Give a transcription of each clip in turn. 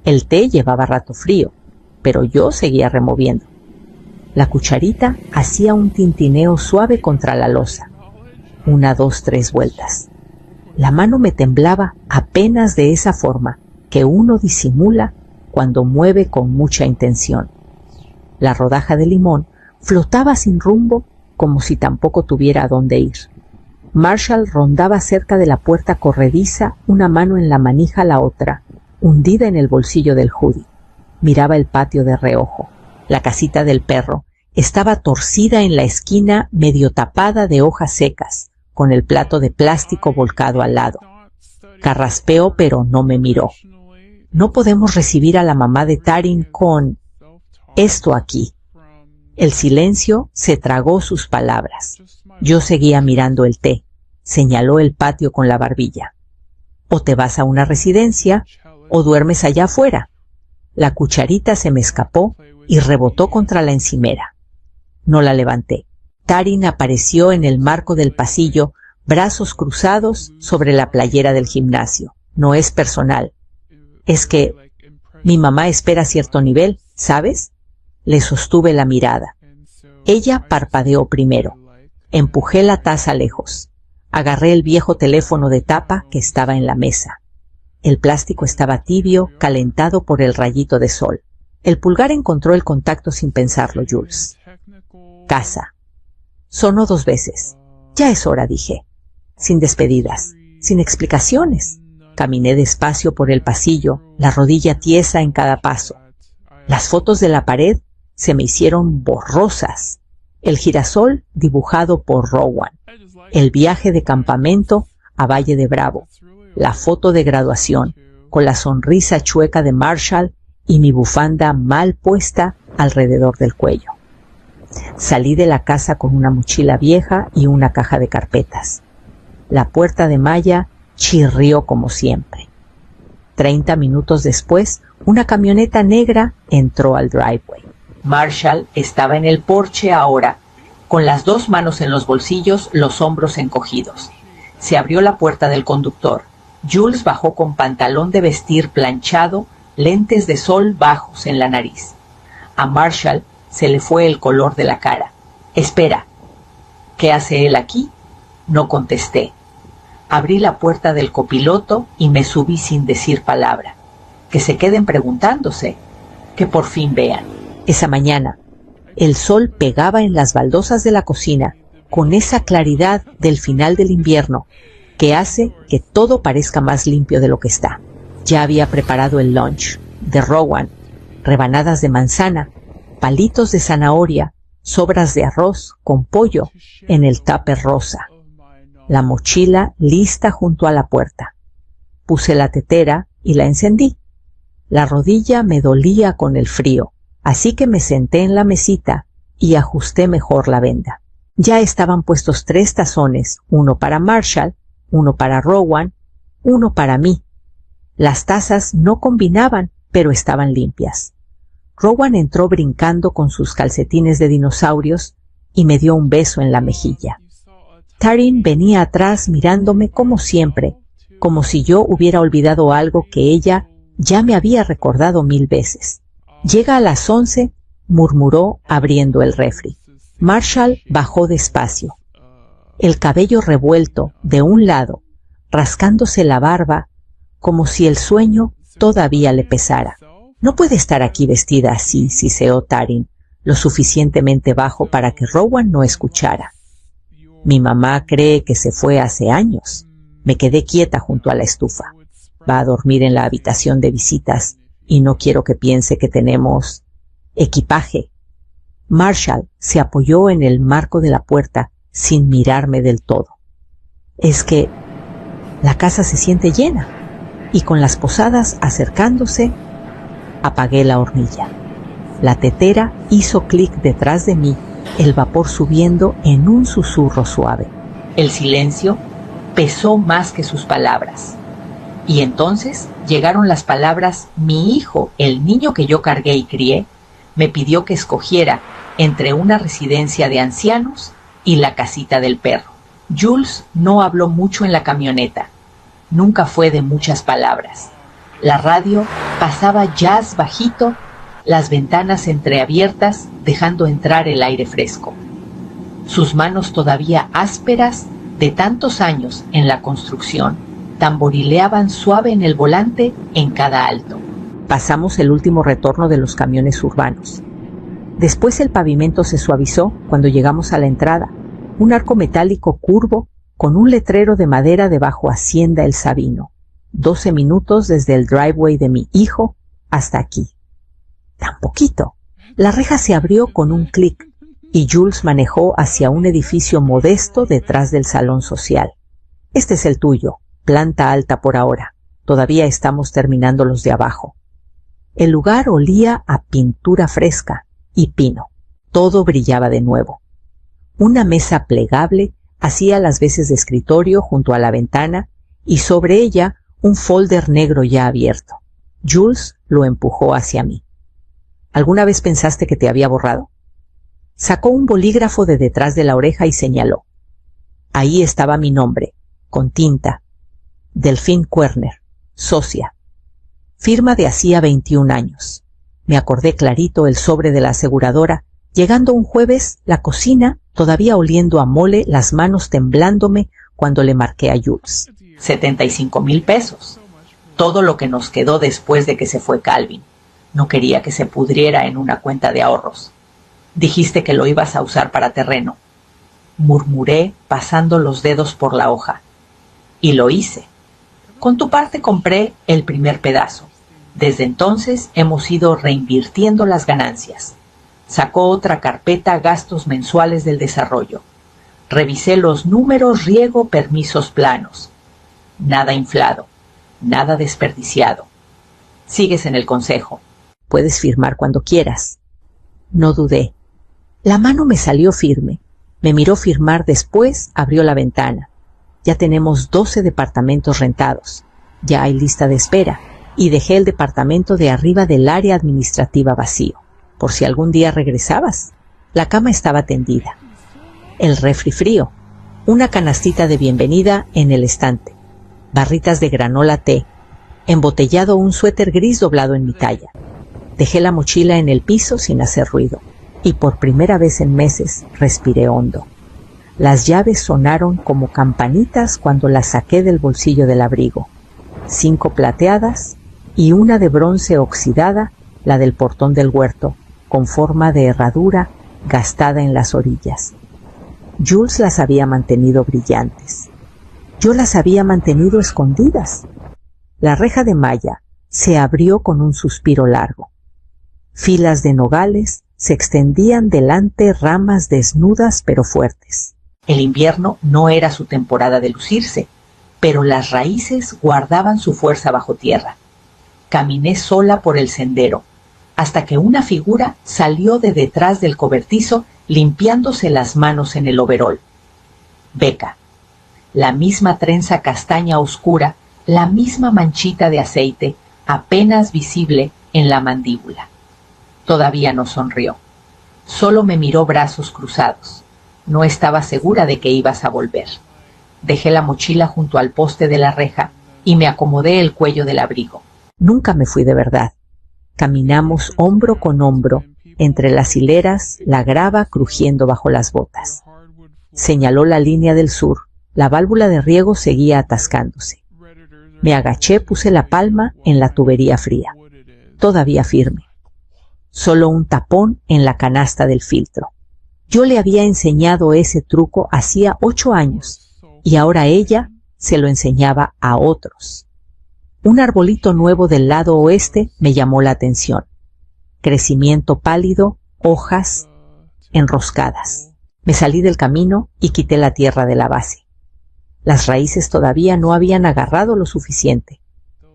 El té llevaba rato frío, pero yo seguía removiendo. La cucharita hacía un tintineo suave contra la loza. 1, 2, 3 vueltas. La mano me temblaba apenas de esa forma que uno disimula cuando mueve con mucha intención. La rodaja de limón flotaba sin rumbo como si tampoco tuviera a dónde ir. Marshall rondaba cerca de la puerta corrediza, una mano en la manija, la otra hundida en el bolsillo del hoodie. Miraba el patio de reojo. La casita del perro estaba torcida en la esquina, medio tapada de hojas secas, con el plato de plástico volcado al lado. Carraspeó, pero no me miró. No podemos recibir a la mamá de Taryn con esto aquí. El silencio se tragó sus palabras. Yo seguía mirando el té. Señaló el patio con la barbilla. O te vas a una residencia, o duermes allá afuera. La cucharita se me escapó y rebotó contra la encimera. No la levanté. Taryn apareció en el marco del pasillo, brazos cruzados sobre la playera del gimnasio. No es personal. Es que mi mamá espera cierto nivel, ¿sabes? Le sostuve la mirada. Ella parpadeó primero. Empujé la taza lejos. Agarré el viejo teléfono de tapa que estaba en la mesa. El plástico estaba tibio, calentado por el rayito de sol. El pulgar encontró el contacto sin pensarlo, Jules. Casa. Sonó 2 veces. Ya es hora, dije. Sin despedidas, sin explicaciones. Caminé despacio por el pasillo, la rodilla tiesa en cada paso. Las fotos de la pared se me hicieron borrosas. El girasol dibujado por Rowan. El viaje de campamento a Valle de Bravo. La foto de graduación, con la sonrisa chueca de Marshall y mi bufanda mal puesta alrededor del cuello. Salí de la casa con una mochila vieja y una caja de carpetas. La puerta de malla chirrió como siempre. 30 minutos después, una camioneta negra entró al driveway. Marshall estaba en el porche ahora, con las 2 manos en los bolsillos, los hombros encogidos. Se abrió la puerta del conductor. Jules bajó con pantalón de vestir planchado, lentes de sol bajos en la nariz. A Marshall se le fue el color de la cara. «Espera, ¿qué hace él aquí?». No contesté. Abrí la puerta del copiloto y me subí sin decir palabra. Que se queden preguntándose, que por fin vean. Esa mañana, el sol pegaba en las baldosas de la cocina con esa claridad del final del invierno que hace que todo parezca más limpio de lo que está. Ya había preparado el lunch de Rowan, rebanadas de manzana, palitos de zanahoria, sobras de arroz con pollo en el tupper rosa. La mochila lista junto a la puerta. Puse la tetera y la encendí. La rodilla me dolía con el frío, así que me senté en la mesita y ajusté mejor la venda. Ya estaban puestos 3 tazones, uno para Marshall, uno para Rowan, uno para mí. Las tazas no combinaban, pero estaban limpias. Rowan entró brincando con sus calcetines de dinosaurios y me dio un beso en la mejilla. Taryn venía atrás mirándome como siempre, como si yo hubiera olvidado algo que ella ya me había recordado 1000 veces. «Llega a las 11», murmuró abriendo el refri. Marshall bajó despacio, el cabello revuelto de un lado, rascándose la barba, como si el sueño todavía le pesara. «No puede estar aquí vestida así», siseó Taryn, lo suficientemente bajo para que Rowan no escuchara. «Mi mamá cree que se fue hace años». Me quedé quieta junto a la estufa. «Va a dormir en la habitación de visitas y no quiero que piense que tenemos equipaje». Marshall se apoyó en el marco de la puerta sin mirarme del todo. «Es que la casa se siente llena y con las posadas acercándose». Apagué la hornilla. La tetera hizo clic detrás de mí, el vapor subiendo en un susurro suave. El silencio pesó más que sus palabras. Y entonces llegaron las palabras: «Mi hijo, el niño que yo cargué y crié, me pidió que escogiera entre una residencia de ancianos y la casita del perro». Jules no habló mucho en la camioneta. Nunca fue de muchas palabras. La radio pasaba jazz bajito, las ventanas entreabiertas dejando entrar el aire fresco. Sus manos todavía ásperas de tantos años en la construcción tamborileaban suave en el volante en cada alto. Pasamos el último retorno de los camiones urbanos. Después el pavimento se suavizó cuando llegamos a la entrada, un arco metálico curvo con un letrero de madera debajo Hacienda El Sabino. 12 minutos desde el driveway de mi hijo hasta aquí. Tan poquito. La reja se abrió con un clic y Jules manejó hacia un edificio modesto detrás del salón social. Este es el tuyo, planta alta por ahora. Todavía estamos terminando los de abajo. El lugar olía a pintura fresca y pino. Todo brillaba de nuevo. Una mesa plegable hacía las veces de escritorio junto a la ventana y sobre ella un folder negro ya abierto. Jules lo empujó hacia mí. ¿Alguna vez pensaste que te había borrado? Sacó un bolígrafo de detrás de la oreja y señaló. Ahí estaba mi nombre, con tinta. Delphine Kuerner, socia. Firma de hacía 21 años. Me acordé clarito el sobre de la aseguradora, llegando un jueves la cocina, todavía oliendo a mole, las manos temblándome cuando le marqué a Jules. 75,000 pesos. Todo lo que nos quedó después de que se fue Calvin. No quería que se pudriera en una cuenta de ahorros. Dijiste que lo ibas a usar para terreno. Murmuré pasando los dedos por la hoja. Y lo hice. Con tu parte compré el primer pedazo. Desde entonces hemos ido reinvirtiendo las ganancias. Sacó otra carpeta gastos mensuales del desarrollo. Revisé los números, riego, permisos planos. Nada inflado, nada desperdiciado. Sigues en el consejo. Puedes firmar cuando quieras. No dudé. La mano me salió firme. Me miró firmar, después abrió la ventana. Ya tenemos 12 departamentos rentados. Ya hay lista de espera. Y dejé el departamento de arriba del área administrativa vacío, por si algún día regresabas. La cama estaba tendida. El refri frío. Una canastita de bienvenida en el estante. Barritas de granola té. Embotellado un suéter gris doblado en mi talla. Dejé la mochila en el piso sin hacer ruido. Y por primera vez en meses respiré hondo. Las llaves sonaron como campanitas cuando las saqué del bolsillo del abrigo. 5 plateadas y una de bronce oxidada, la del portón del huerto, con forma de herradura gastada en las orillas. Jules las había mantenido brillantes. Yo las había mantenido escondidas. La reja de malla se abrió con un suspiro largo. Filas de nogales se extendían delante, ramas desnudas pero fuertes. El invierno no era su temporada de lucirse, pero las raíces guardaban su fuerza bajo tierra. Caminé sola por el sendero, hasta que una figura salió de detrás del cobertizo limpiándose las manos en el overol. Becca. La misma trenza castaña oscura, la misma manchita de aceite, apenas visible en la mandíbula. Todavía no sonrió. Solo me miró brazos cruzados. No estaba segura de que ibas a volver. Dejé la mochila junto al poste de la reja y me acomodé el cuello del abrigo. Nunca me fui de verdad. Caminamos hombro con hombro, entre las hileras, la grava crujiendo bajo las botas. Señaló la línea del sur. La válvula de riego seguía atascándose. Me agaché, puse la palma en la tubería fría. Todavía firme. Solo un tapón en la canasta del filtro. Yo le había enseñado ese truco hacía 8 años, y ahora ella se lo enseñaba a otros. Un arbolito nuevo del lado oeste me llamó la atención. Crecimiento pálido, hojas enroscadas. Me salí del camino y quité la tierra de la base. Las raíces todavía no habían agarrado lo suficiente.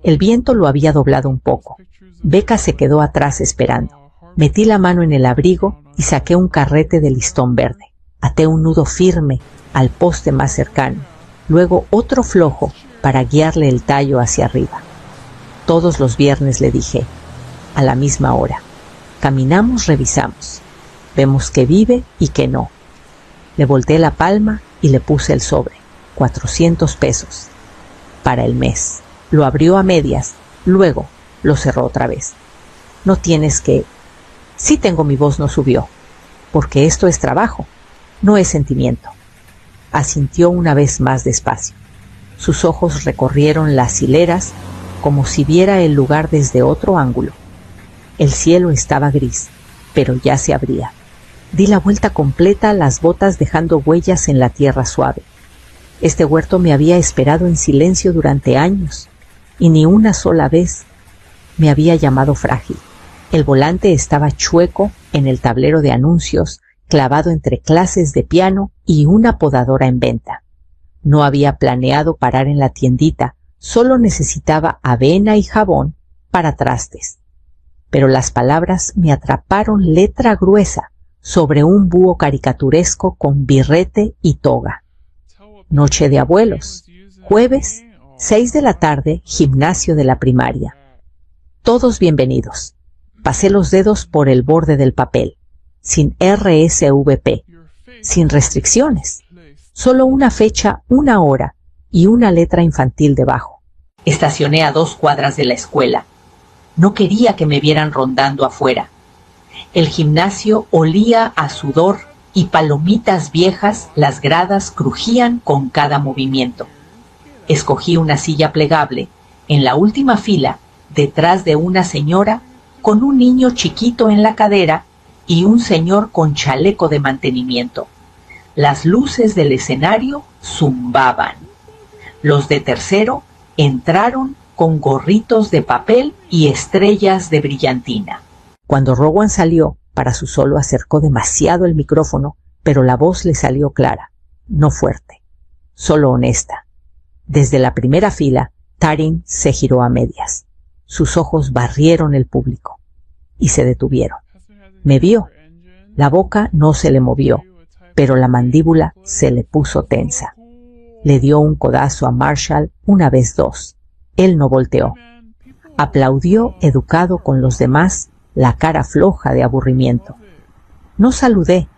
El viento lo había doblado un poco. Becca se quedó atrás esperando. Metí la mano en el abrigo y saqué un carrete de listón verde. Até un nudo firme al poste más cercano, luego otro flojo para guiarle el tallo hacia arriba. Todos los viernes, le dije, a la misma hora. Caminamos, revisamos. Vemos que vive y que no. Le volteé la palma y le puse el sobre. 400 pesos. Para el mes. Lo abrió a medias Luego lo cerró otra vez. No tienes que... Sí tengo, mi voz no subió, porque esto es trabajo, no es sentimiento. Asintió una vez más despacio. Sus ojos recorrieron las hileras como si viera el lugar desde otro ángulo. El cielo estaba gris, pero ya se abría. Di la vuelta completa a las botas dejando huellas en la tierra suave. Este huerto me había esperado en silencio durante años y ni una sola vez me había llamado frágil. El volante estaba chueco en el tablero de anuncios, clavado entre clases de piano y una podadora en venta. No había planeado parar en la tiendita, solo necesitaba avena y jabón para trastes. Pero las palabras me atraparon letra gruesa sobre un búho caricaturesco con birrete y toga. Noche de abuelos, jueves, 6 de la tarde, gimnasio de la primaria. Todos bienvenidos. Pasé los dedos por el borde del papel, sin RSVP, sin restricciones, solo una fecha, una hora y una letra infantil debajo. Estacioné a 2 cuadras de la escuela. No quería que me vieran rondando afuera. El gimnasio olía a sudor y palomitas viejas, las gradas crujían con cada movimiento. Escogí una silla plegable, en la última fila, detrás de una señora con un niño chiquito en la cadera y un señor con chaleco de mantenimiento. Las luces del escenario zumbaban. Los de tercero entraron con gorritos de papel y estrellas de brillantina. Cuando Rowan salió, para su solo acercó demasiado el micrófono, pero la voz le salió clara, no fuerte, solo honesta. Desde la primera fila, Tarim se giró a medias. Sus ojos barrieron el público y se detuvieron. Me vio. La boca no se le movió, pero la mandíbula se le puso tensa. Le dio un codazo a Marshall una vez 2. Él no volteó. Aplaudió educado con los demás, la cara floja de aburrimiento. No saludé,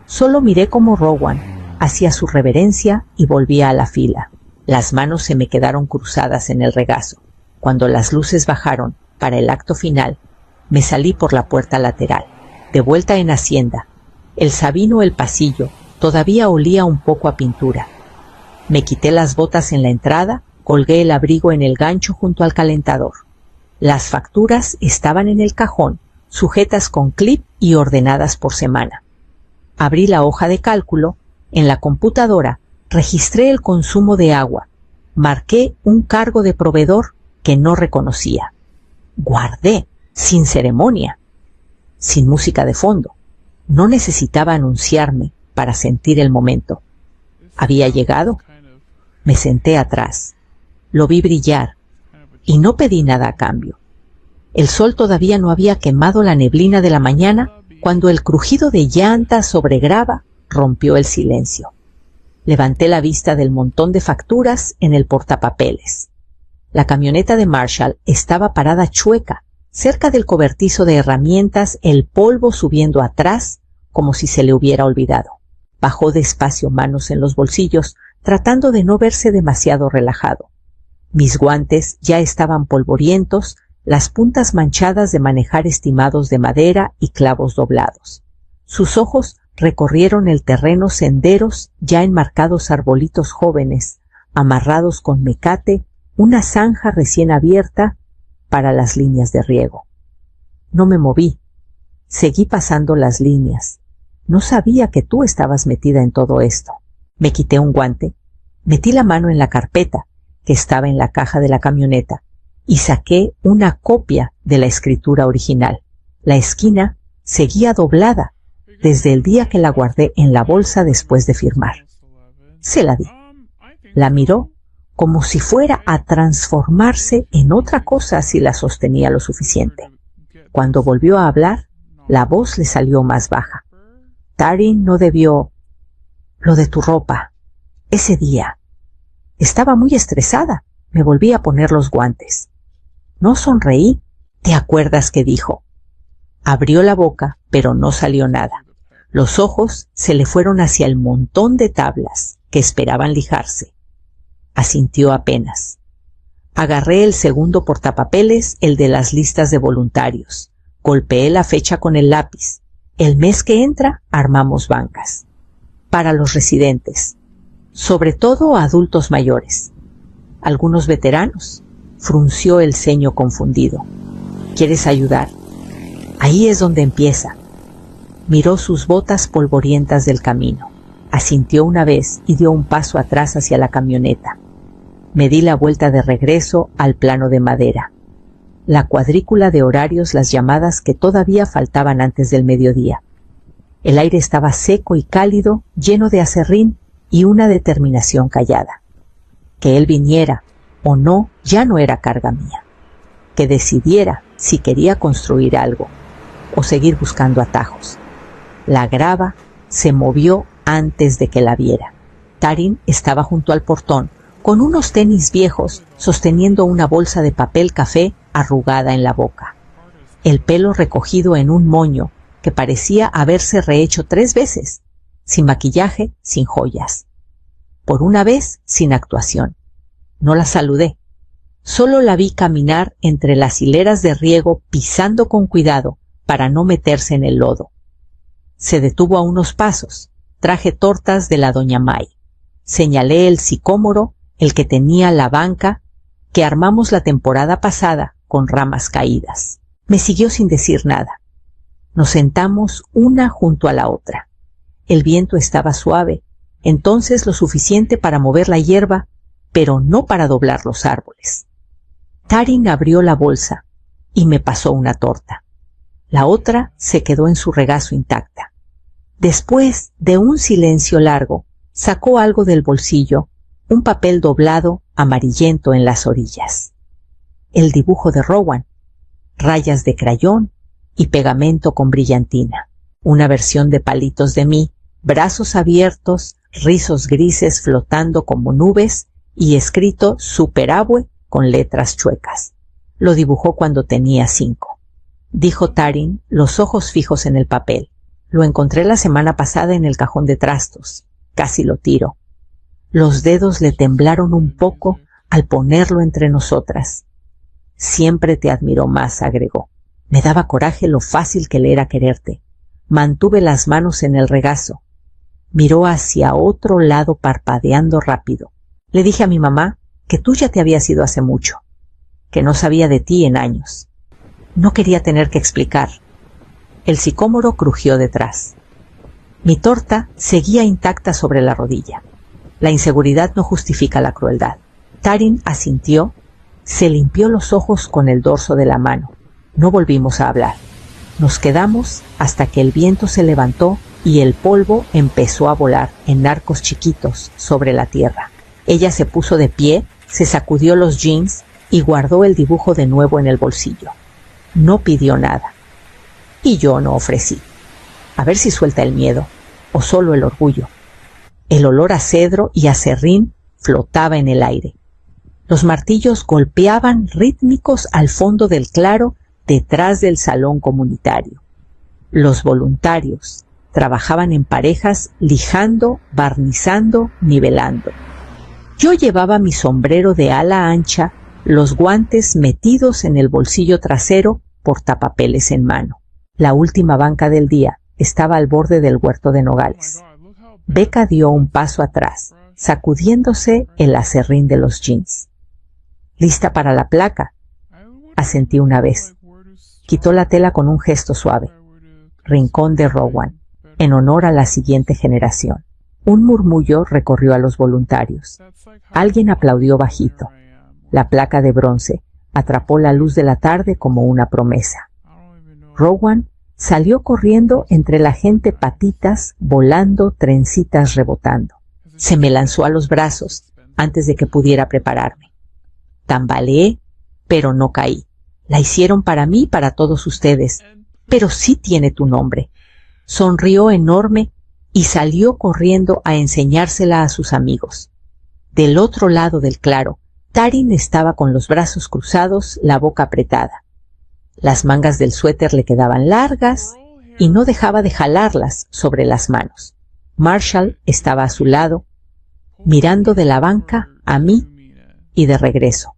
solo miré cómo Rowan hacía su reverencia y volvía a la fila. Las manos se me quedaron cruzadas en el regazo. Cuando las luces bajaron para el acto final, me salí por la puerta lateral. De vuelta en Hacienda, el Sabino el pasillo todavía olía un poco a pintura. Me quité las botas en la entrada, colgué el abrigo en el gancho junto al calentador. Las facturas estaban en el cajón, sujetas con clip y ordenadas por semana. Abrí la hoja de cálculo, en la computadora registré el consumo de agua, marqué un cargo de proveedor que no reconocía. Guardé, sin ceremonia, sin música de fondo. No necesitaba anunciarme para sentir el momento. Había llegado. Me senté atrás. Lo vi brillar y no pedí nada a cambio. El sol todavía no había quemado la neblina de la mañana cuando el crujido de llantas sobre grava rompió el silencio. Levanté la vista del montón de facturas en el portapapeles. La camioneta de Marshall estaba parada chueca, cerca del cobertizo de herramientas, el polvo subiendo atrás como si se le hubiera olvidado. Bajó despacio, manos en los bolsillos, tratando de no verse demasiado relajado. Mis guantes ya estaban polvorientos, las puntas manchadas de manejar estimados de madera y clavos doblados. Sus ojos recorrieron el terreno, senderos, ya enmarcados arbolitos jóvenes, amarrados con mecate, una zanja recién abierta para las líneas de riego. No me moví. Seguí pasando las líneas. No sabía que tú estabas metida en todo esto. Me quité un guante, metí la mano en la carpeta que estaba en la caja de la camioneta y saqué una copia de la escritura original. La esquina seguía doblada desde el día que la guardé en la bolsa después de firmar. Se la di. La miró como si fuera a transformarse en otra cosa si la sostenía lo suficiente. Cuando volvió a hablar, la voz le salió más baja. Tarim no debió... Lo de tu ropa. Ese día. Estaba muy estresada. Me volví a poner los guantes. No sonreí. ¿Te acuerdas qué dijo? Abrió la boca, pero no salió nada. Los ojos se le fueron hacia el montón de tablas que esperaban lijarse. Asintió apenas. Agarré el segundo portapapeles, el de las listas de voluntarios. Golpeé la fecha con el lápiz. El mes que entra, armamos bancas. Para los residentes, sobre todo adultos mayores. Algunos veteranos. Frunció el ceño confundido. ¿Quieres ayudar? Ahí es donde empieza. Miró sus botas polvorientas del camino. Asintió una vez y dio un paso atrás hacia la camioneta. Me di la vuelta de regreso al plano de madera. La cuadrícula de horarios, las llamadas que todavía faltaban antes del mediodía. El aire estaba seco y cálido, lleno de aserrín y una determinación callada. Que él viniera o no ya no era carga mía. Que decidiera si quería construir algo o seguir buscando atajos. La grava se movió antes de que la viera. Tarin estaba junto al portón, con unos tenis viejos, sosteniendo una bolsa de papel café arrugada en la boca. El pelo recogido en un moño que parecía haberse rehecho 3 veces, sin maquillaje, sin joyas. Por una vez, sin actuación. No la saludé. Solo la vi caminar entre las hileras de riego, pisando con cuidado para no meterse en el lodo. Se detuvo a unos pasos. Traje tortas de la doña May. Señalé el sicómoro, el que tenía la banca que armamos la temporada pasada con ramas caídas. Me siguió sin decir nada. Nos sentamos una junto a la otra. El viento estaba suave, entonces lo suficiente para mover la hierba, pero no para doblar los árboles. Tarin abrió la bolsa y me pasó una torta. La otra se quedó en su regazo intacta. Después de un silencio largo, sacó algo del bolsillo, un papel doblado amarillento en las orillas. El dibujo de Rowan, rayas de crayón y pegamento con brillantina. Una versión de palitos de mí, brazos abiertos, rizos grises flotando como nubes y escrito Superabue con letras chuecas. Lo dibujó cuando tenía 5. Dijo Tarin, los ojos fijos en el papel. Lo encontré la semana pasada en el cajón de trastos. Casi lo tiro. Los dedos le temblaron un poco al ponerlo entre nosotras. Siempre te admiró más, agregó. Me daba coraje lo fácil que le era quererte. Mantuve las manos en el regazo. Miró hacia otro lado parpadeando rápido. Le dije a mi mamá que tú ya te habías ido hace mucho, que no sabía de ti en años. No quería tener que explicar. El sicómoro crujió detrás. Mi torta seguía intacta sobre la rodilla. La inseguridad no justifica la crueldad. Tarin asintió, se limpió los ojos con el dorso de la mano. No volvimos a hablar. Nos quedamos hasta que el viento se levantó y el polvo empezó a volar en arcos chiquitos sobre la tierra. Ella se puso de pie, se sacudió los jeans y guardó el dibujo de nuevo en el bolsillo. No pidió nada. Y yo no ofrecí. A ver si suelta el miedo, o solo el orgullo. El olor a cedro y a serrín flotaba en el aire. Los martillos golpeaban rítmicos al fondo del claro detrás del salón comunitario. Los voluntarios trabajaban en parejas lijando, barnizando, nivelando. Yo llevaba mi sombrero de ala ancha, los guantes metidos en el bolsillo trasero, portapapeles en mano. La última banca del día estaba al borde del huerto de nogales. Becca dio un paso atrás, sacudiéndose el aserrín de los jeans. ¿Lista para la placa? Asentí una vez. Quitó la tela con un gesto suave. Rincón de Rowan, en honor a la siguiente generación. Un murmullo recorrió a los voluntarios. Alguien aplaudió bajito. La placa de bronce atrapó la luz de la tarde como una promesa. Rowan salió corriendo entre la gente, patitas volando, trencitas rebotando. Se me lanzó a los brazos antes de que pudiera prepararme. Tambaleé, pero no caí. La hicieron para mí y para todos ustedes, pero sí tiene tu nombre. Sonrió enorme y salió corriendo a enseñársela a sus amigos. Del otro lado del claro, Tarin estaba con los brazos cruzados, la boca apretada. Las mangas del suéter le quedaban largas y no dejaba de jalarlas sobre las manos. Marshall estaba a su lado, mirando de la banca a mí y de regreso.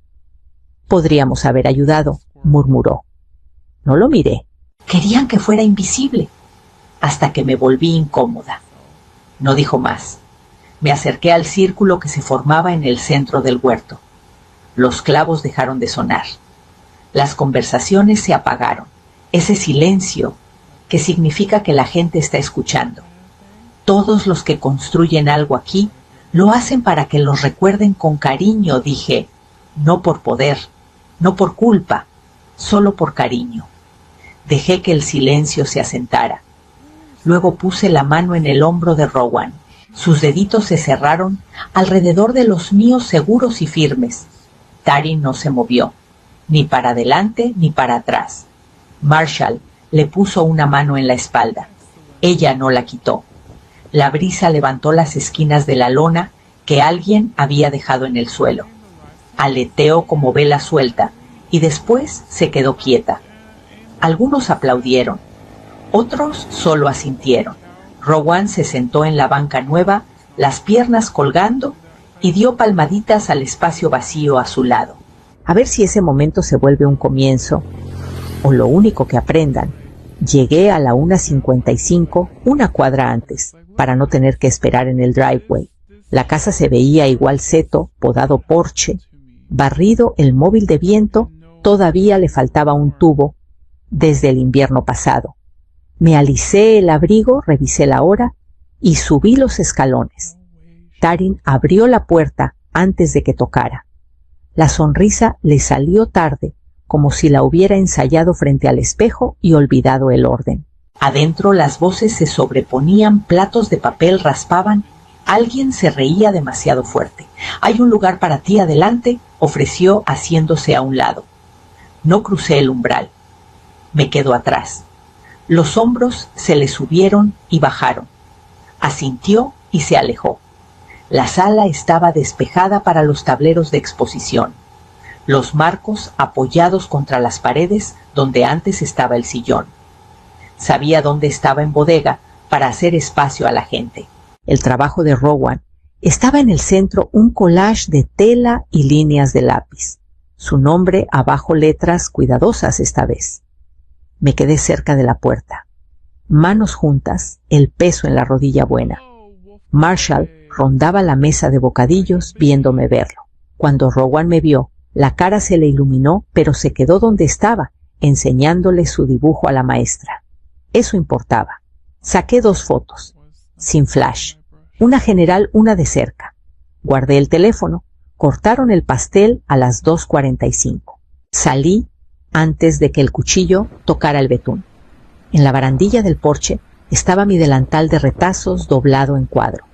Podríamos haber ayudado, murmuró. No lo miré. Querían que fuera invisible, hasta que me volví incómoda. No dijo más. Me acerqué al círculo que se formaba en el centro del huerto. Los clavos dejaron de sonar. Las conversaciones se apagaron. Ese silencio que significa que la gente está escuchando. Todos los que construyen algo aquí lo hacen para que los recuerden con cariño, dije, no por poder, no por culpa, solo por cariño. Dejé que el silencio se asentara. Luego puse la mano en el hombro de Rowan. Sus deditos se cerraron alrededor de los míos seguros y firmes. Tarin no se movió, ni para adelante ni para atrás. Marshall le puso una mano en la espalda. Ella no la quitó. La brisa levantó las esquinas de la lona que alguien había dejado en el suelo. Aleteó como vela suelta y después se quedó quieta. Algunos aplaudieron, otros solo asintieron. Rowan se sentó en la banca nueva, las piernas colgando, y dio palmaditas al espacio vacío a su lado. A ver si ese momento se vuelve un comienzo, o lo único que aprendan. Llegué a la 1:55, una cuadra antes, para no tener que esperar en el driveway. La casa se veía igual seto, podado porche, barrido el móvil de viento, todavía le faltaba un tubo desde el invierno pasado. Me alicé el abrigo, revisé la hora y subí los escalones. Tarin abrió la puerta antes de que tocara. La sonrisa le salió tarde, como si la hubiera ensayado frente al espejo y olvidado el orden. Adentro las voces se sobreponían, platos de papel raspaban. Alguien se reía demasiado fuerte. «Hay un lugar para ti adelante», ofreció haciéndose a un lado. No crucé el umbral. Me quedo atrás. Los hombros se le subieron y bajaron. Asintió y se alejó. La sala estaba despejada para los tableros de exposición. Los marcos apoyados contra las paredes donde antes estaba el sillón. Sabía dónde estaba en bodega para hacer espacio a la gente. El trabajo de Rowan. Estaba en el centro un collage de tela y líneas de lápiz. Su nombre abajo, letras cuidadosas esta vez. Me quedé cerca de la puerta. Manos juntas, el peso en la rodilla buena. Marshall rondaba la mesa de bocadillos viéndome verlo. Cuando Rowan me vio, la cara se le iluminó, pero se quedó donde estaba, enseñándole su dibujo a la maestra. Eso importaba. Saqué 2 fotos, sin flash, una general, una de cerca. Guardé el teléfono. Cortaron el pastel a las 2:45. Salí antes de que el cuchillo tocara el betún. En la barandilla del porche estaba mi delantal de retazos doblado en cuadro,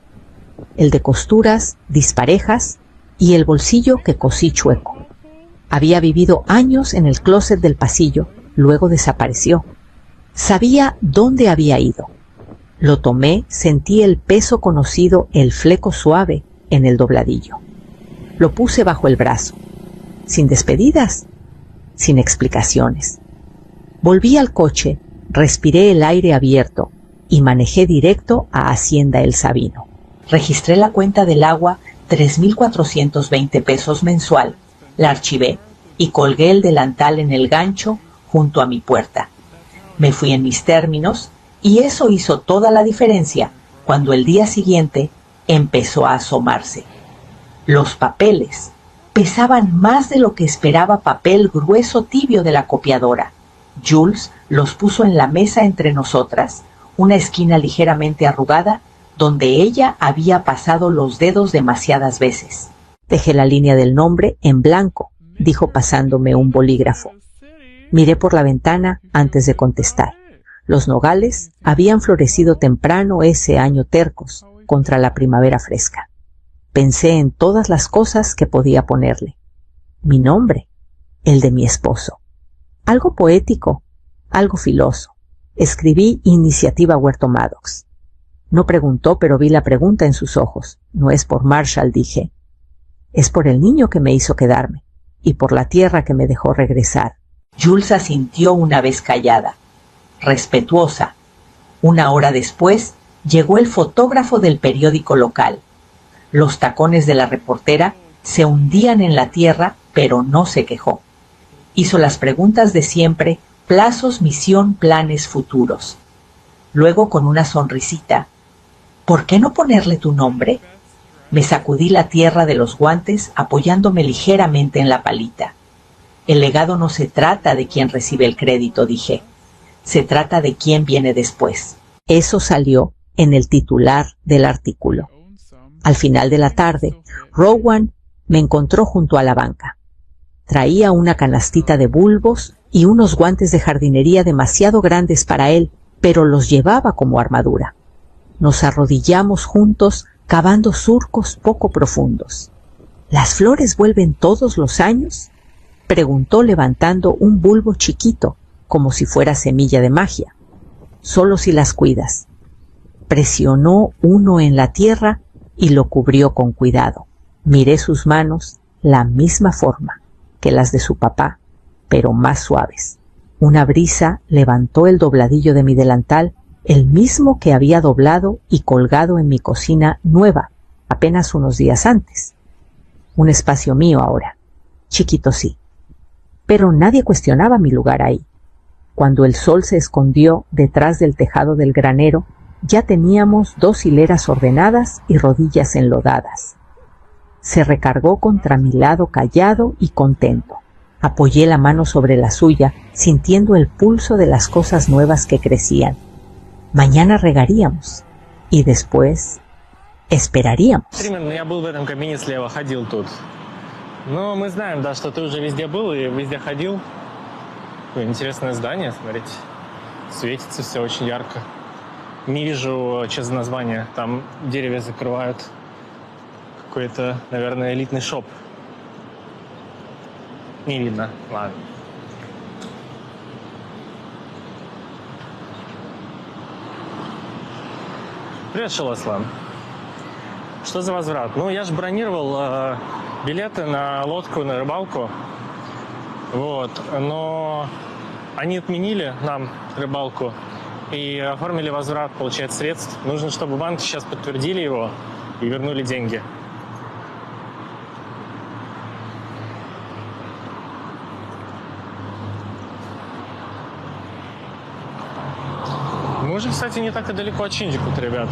el de costuras disparejas y el bolsillo que cosí chueco. Había vivido años en el closet del pasillo, luego desapareció. Sabía dónde había ido. Lo tomé, sentí el peso conocido, el fleco suave en el dobladillo. Lo puse bajo el brazo, sin despedidas, sin explicaciones. Volví al coche, respiré el aire abierto y manejé directo a Hacienda El Sabino. Registré la cuenta del agua, 3,420 pesos mensual. La archivé y colgué el delantal en el gancho junto a mi puerta. Me fui en mis términos y eso hizo toda la diferencia cuando el día siguiente empezó a asomarse. Los papeles pesaban más de lo que esperaba papel grueso tibio de la copiadora. Jules los puso en la mesa entre nosotras, una esquina ligeramente arrugada donde ella había pasado los dedos demasiadas veces. Dejé la línea del nombre en blanco, dijo pasándome un bolígrafo. Miré por la ventana antes de contestar. Los nogales habían florecido temprano ese año tercos contra la primavera fresca. Pensé en todas las cosas que podía ponerle. Mi nombre, el de mi esposo. Algo poético, algo filoso. Escribí Iniciativa Huerto Maddox. No preguntó, pero vi la pregunta en sus ojos. No es por Marshall, dije. Es por el niño que me hizo quedarme y por la tierra que me dejó regresar. Jules asintió una vez callada, respetuosa. Una hora después llegó el fotógrafo del periódico local. Los tacones de la reportera se hundían en la tierra, pero no se quejó. Hizo las preguntas de siempre: plazos, misión, planes futuros. Luego, con una sonrisita: ¿por qué no ponerle tu nombre? Me sacudí la tierra de los guantes apoyándome ligeramente en la palita. El legado no se trata de quién recibe el crédito, dije. Se trata de quién viene después. Eso salió en el titular del artículo. Al final de la tarde, Rowan me encontró junto a la banca. Traía una canastita de bulbos y unos guantes de jardinería demasiado grandes para él, pero los llevaba como armadura. Nos arrodillamos juntos, cavando surcos poco profundos. ¿Las flores vuelven todos los años?, preguntó levantando un bulbo chiquito, como si fuera semilla de magia. Solo si las cuidas. Presionó uno en la tierra y lo cubrió con cuidado. Miré sus manos, la misma forma que las de su papá, pero más suaves. Una brisa levantó el dobladillo de mi delantal, el mismo que había doblado y colgado en mi cocina nueva apenas unos días antes. Un espacio mío ahora, chiquito sí, pero nadie cuestionaba mi lugar ahí. Cuando el sol se escondió detrás del tejado del granero, ya teníamos 2 hileras ordenadas y rodillas enlodadas. Se recargó contra mi lado callado y contento. Apoyé la mano sobre la suya, sintiendo el pulso de las cosas nuevas que crecían. Mañana regaríamos y después esperaríamos. Я был в этом кабине слева, ходил тут. Но мы знаем, да, что ты уже везде был и везде ходил. Какое интересное здание, смотрите. Светится все очень ярко. Не вижу, что за название. Там деревья закрывают. Какой-то, наверное, элитный шоп. Не видно. Ладно. Привет, Шаласлан. Что за возврат? Ну, я же бронировал билеты на лодку, на рыбалку. Вот. Но они отменили нам рыбалку и оформили возврат, получается, средств. Нужно, чтобы банки сейчас подтвердили его и вернули деньги. Мы уже, кстати, не так и далеко от Шинджику-то, ребят.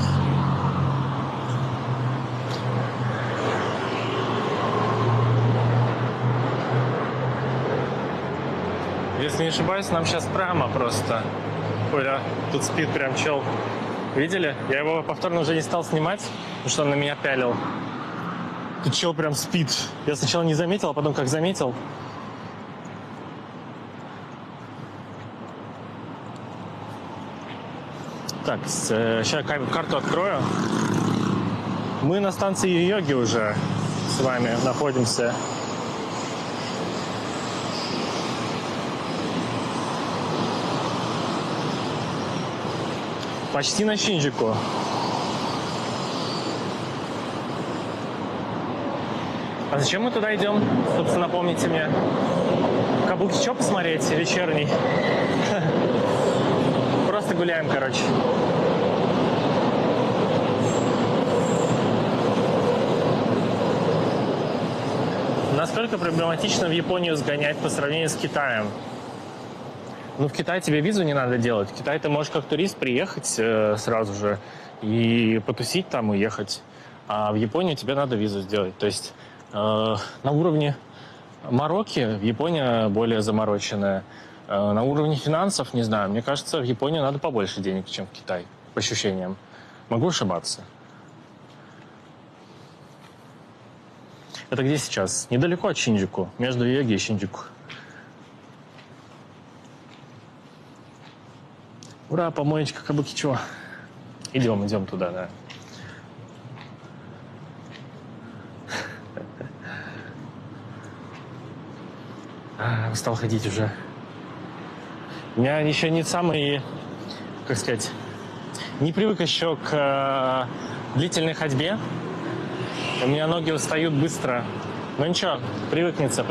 Если не ошибаюсь, нам сейчас прямо просто. Оля, тут спит прям чел. Видели? Я его повторно уже не стал снимать, потому что он на меня пялил. Тут чел прям спит. Я сначала не заметил, а потом как заметил. Так, сейчас карту открою. Мы на станции Йоги уже с вами находимся. Почти на Шинджику. А зачем мы туда идем? Собственно, напомните мне. Кабуки-чо посмотреть вечерний? Просто гуляем, короче. Насколько проблематично в Японию сгонять по сравнению с Китаем? Ну, в Китай тебе визу не надо делать. В Китай ты можешь как турист приехать сразу же и потусить там, и ехать. А в Японию тебе надо визу сделать. То есть на уровне мороки Япония более замороченная. На уровне финансов, не знаю, мне кажется, в Японию надо побольше денег, чем в Китай, по ощущениям. Могу ошибаться. Это где сейчас? Недалеко от Шинджику, между Йоги и Шинджику. Ура, помоечка Кабуки-чо. Идем туда, да. Устал ходить уже. У меня еще не самый, как сказать, не привык еще к длительной ходьбе. У меня ноги устают быстро. Но ничего, привыкнется.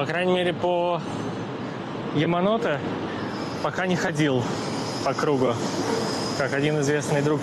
По крайней мере, по Яманоте пока не ходил по кругу, как один известный друг